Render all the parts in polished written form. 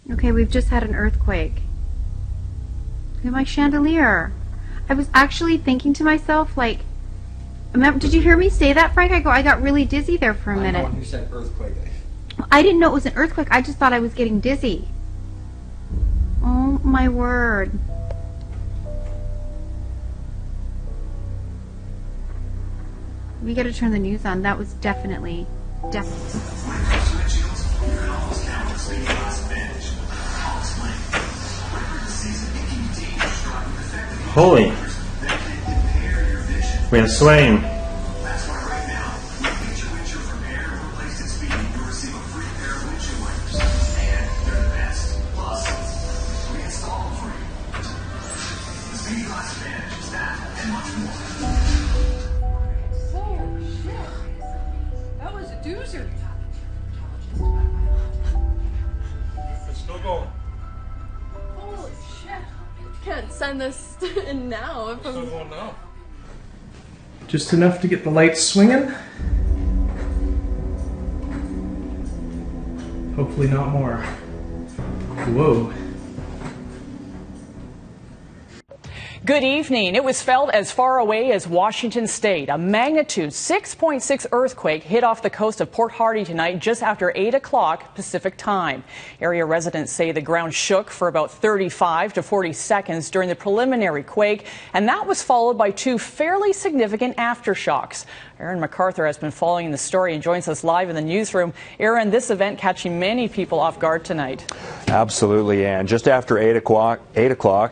Okay, we've just had an earthquake. Look at my chandelier. I was actually thinking to myself, like, did you hear me say that, Frank? I got really dizzy there for a minute. I'm the one who said earthquake. I didn't know it was an earthquake. I just thought I was getting dizzy. Oh my word. We gotta turn the news on. That was definitely. Holy. We have swaying. That was a doozer. It's still going. Holy shit. Can't send this in now if I'm... Still going now. Just enough to get the lights swinging. Hopefully not more. Whoa. Good evening. It was felt as far away as Washington State. A magnitude 6.6 earthquake hit off the coast of Port Hardy tonight just after 8 o'clock Pacific time. Area residents say the ground shook for about 35 to 40 seconds during the preliminary quake, and that was followed by two fairly significant aftershocks. Aaron MacArthur has been following the story and joins us live in the newsroom. Aaron, this event catching many people off guard tonight. Absolutely, Ann. Just after 8 o'clock,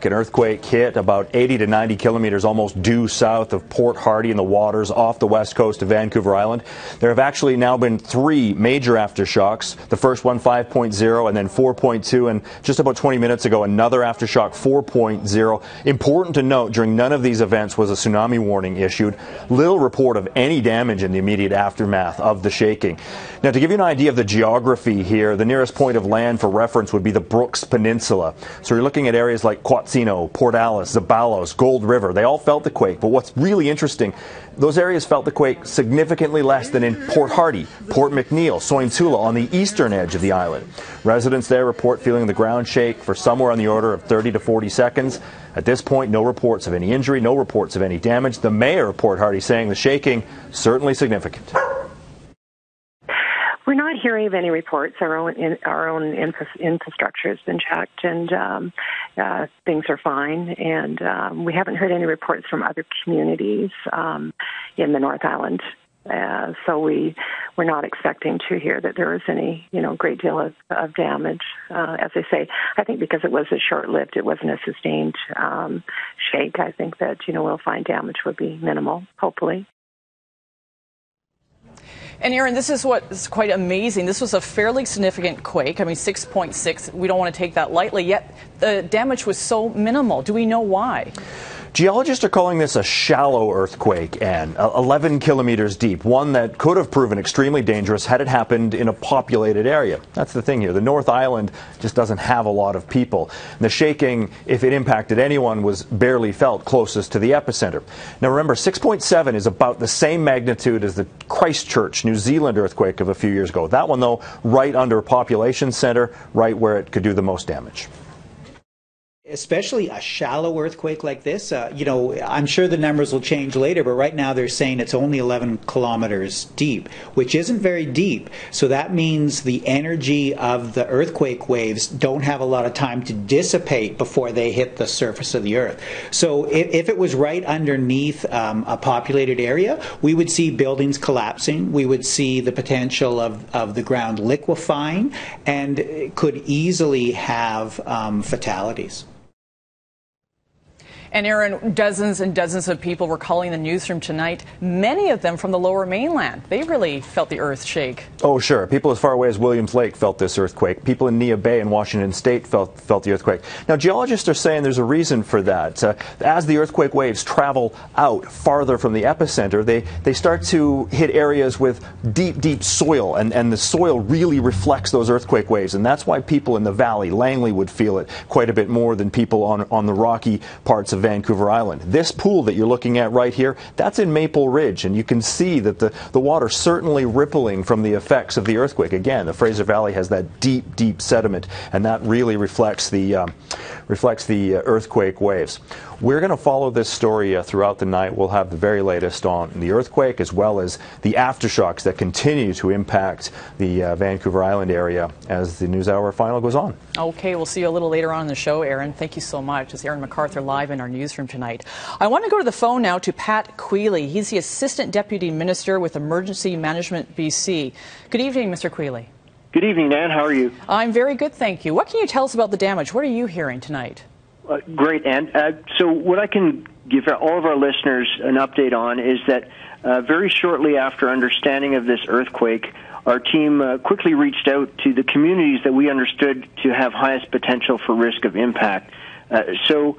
an earthquake hit about 80 to 90 kilometers almost due south of Port Hardy in the waters off the west coast of Vancouver Island. There have actually now been three major aftershocks. The first one 5.0 and then 4.2, and just about 20 minutes ago another aftershock 4.0. Important to note, during none of these events was a tsunami warning issued. Little report of any damage in the immediate aftermath of the shaking. Now, to give you an idea of the geography here, the nearest point of land for reference would be the Brooks Peninsula. So you're looking at areas like Quatsino, Port Alice, Zabalos, Gold River. They all felt the quake, but what's really interesting, those areas felt the quake significantly less than in Port Hardy, Port McNeill, Sointula on the eastern edge of the island. Residents there report feeling the ground shake for somewhere on the order of 30 to 40 seconds. At this point, no reports of any injury, no reports of any damage. The mayor of Port Hardy saying the shaking certainly significant. We're not hearing of any reports. Our own infrastructure has been checked, and things are fine. And we haven't heard any reports from other communities in the North Island. So we're not expecting to hear that there was any, great deal of damage. As I say, I think because it was a short-lived, it wasn't a sustained shake. I think that, we'll find damage would be minimal, hopefully. And Aaron, this is what is quite amazing. This was a fairly significant quake. I mean, 6.6. We don't want to take that lightly, yet the damage was so minimal. Do we know why? Geologists are calling this a shallow earthquake, and 11 kilometers deep, one that could have proven extremely dangerous had it happened in a populated area. That's the thing here. The North Island just doesn't have a lot of people. And the shaking, if it impacted anyone, was barely felt closest to the epicenter. Now remember, 6.7 is about the same magnitude as the Christchurch, New Zealand earthquake of a few years ago. That one, though, right under a population center, right where it could do the most damage. Especially a shallow earthquake like this, I'm sure the numbers will change later, but right now they're saying it's only 11 kilometers deep, which isn't very deep. So that means the energy of the earthquake waves don't have a lot of time to dissipate before they hit the surface of the earth. So if it was right underneath a populated area, we would see buildings collapsing, we would see the potential of the ground liquefying, and it could easily have fatalities. And Aaron, dozens and dozens of people were calling the newsroom tonight, many of them from the Lower Mainland. They really felt the earth shake. Oh, sure. People as far away as Williams Lake felt this earthquake. People in Nia Bay in Washington State felt the earthquake. Now, geologists are saying there's a reason for that. As the earthquake waves travel out farther from the epicenter, they start to hit areas with deep, deep soil, and the soil really reflects those earthquake waves. And that's why people in the valley, Langley, would feel it quite a bit more than people on the rocky parts of of Vancouver Island. This pool that you're looking at right here, that's in Maple Ridge, and you can see that the water certainly rippling from the effects of the earthquake. Again, the Fraser Valley has that deep, deep sediment, and that really reflects the earthquake waves. We're going to follow this story throughout the night. We'll have the very latest on the earthquake as well as the aftershocks that continue to impact the Vancouver Island area as the NewsHour final goes on. Okay, we'll see you a little later on in the show, Aaron. Thank you so much. It's Aaron MacArthur live in our newsroom tonight. I want to go to the phone now to Pat Quealy. He's the Assistant Deputy Minister with Emergency Management BC. Good evening, Mr. Quealy. Good evening, Nan. How are you? I'm very good, thank you. What can you tell us about the damage? What are you hearing tonight? Great, Ann. So what I can give all of our listeners an update on is that very shortly after understanding of this earthquake, our team quickly reached out to the communities that we understood to have highest potential for risk of impact. So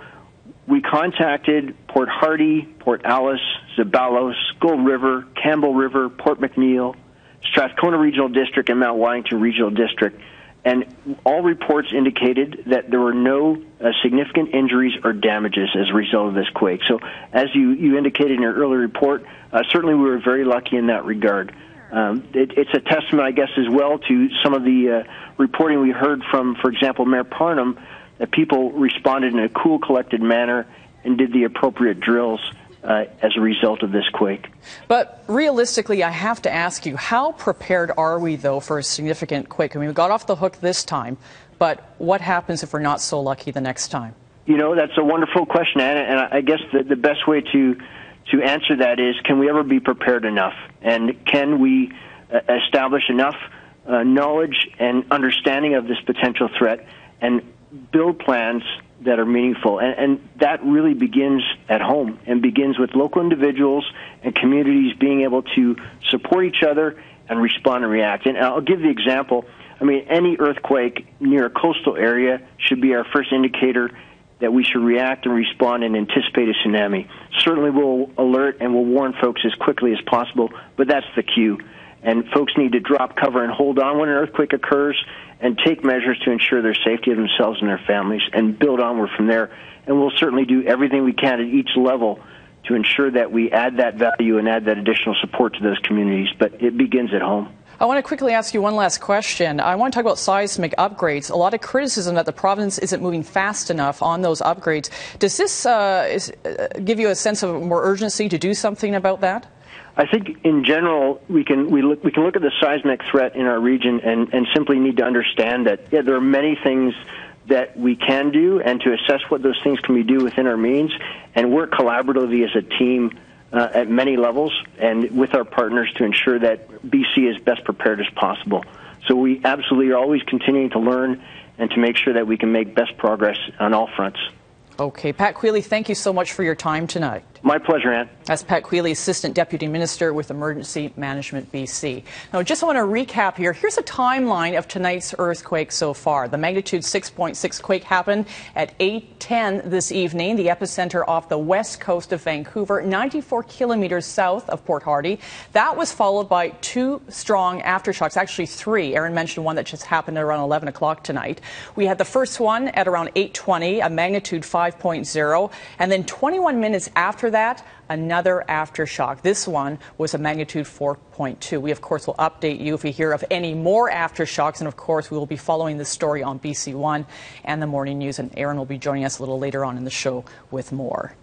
we contacted Port Hardy, Port Alice, Zabalos, Gold River, Campbell River, Port McNeill, Strathcona Regional District, and Mount Washington Regional District. And all reports indicated that there were no significant injuries or damages as a result of this quake. So as you indicated in your earlier report, certainly we were very lucky in that regard. It's a testament, I guess, as well to some of the reporting we heard from, for example, Mayor Parnham, that people responded in a cool, collected manner and did the appropriate drills as a result of this quake. But realistically, I have to ask you, how prepared are we, though, for a significant quake? I mean, we got off the hook this time, but what happens if we're not so lucky the next time? You know, that's a wonderful question, Anna, and I guess the best way to answer that is, can we ever be prepared enough? And can we establish enough knowledge and understanding of this potential threat and build plans that are meaningful? And that really begins at home and begins with local individuals and communities being able to support each other and respond and react. And I'll give the example. I mean, any earthquake near a coastal area should be our first indicator that we should react and respond and anticipate a tsunami. Certainly we'll alert and we'll warn folks as quickly as possible, but that's the cue. And folks need to drop cover and hold on when an earthquake occurs and take measures to ensure their safety of themselves and their families and build onward from there. And we'll certainly do everything we can at each level to ensure that we add that value and add that additional support to those communities. But it begins at home. I want to quickly ask you one last question. I want to talk about seismic upgrades. A lot of criticism that the province isn't moving fast enough on those upgrades. Does this give you a sense of more urgency to do something about that? I think in general we can look at the seismic threat in our region and simply need to understand that there are many things that we can do, and to assess what those things can we do within our means, and work collaboratively as a team at many levels and with our partners to ensure that BC is best prepared as possible. So we absolutely are always continuing to learn and to make sure that we can make best progress on all fronts. Okay, Pat Quealy, thank you so much for your time tonight. My pleasure, Ann. That's Pat Quealy, Assistant Deputy Minister with Emergency Management BC. Now, just want to recap here. Here's a timeline of tonight's earthquake so far. The magnitude 6.6 quake happened at 8:10 this evening. The epicenter off the west coast of Vancouver, 94 kilometers south of Port Hardy. That was followed by two strong aftershocks, actually three. Aaron mentioned one that just happened at around 11 o'clock tonight. We had the first one at around 8:20, a magnitude 5.0, and then 21 minutes after that, another aftershock. This one was a magnitude 4.2. We, of course, will update you if we hear of any more aftershocks, and of course, we will be following this story on BC One and the Morning News, and Aaron will be joining us a little later on in the show with more.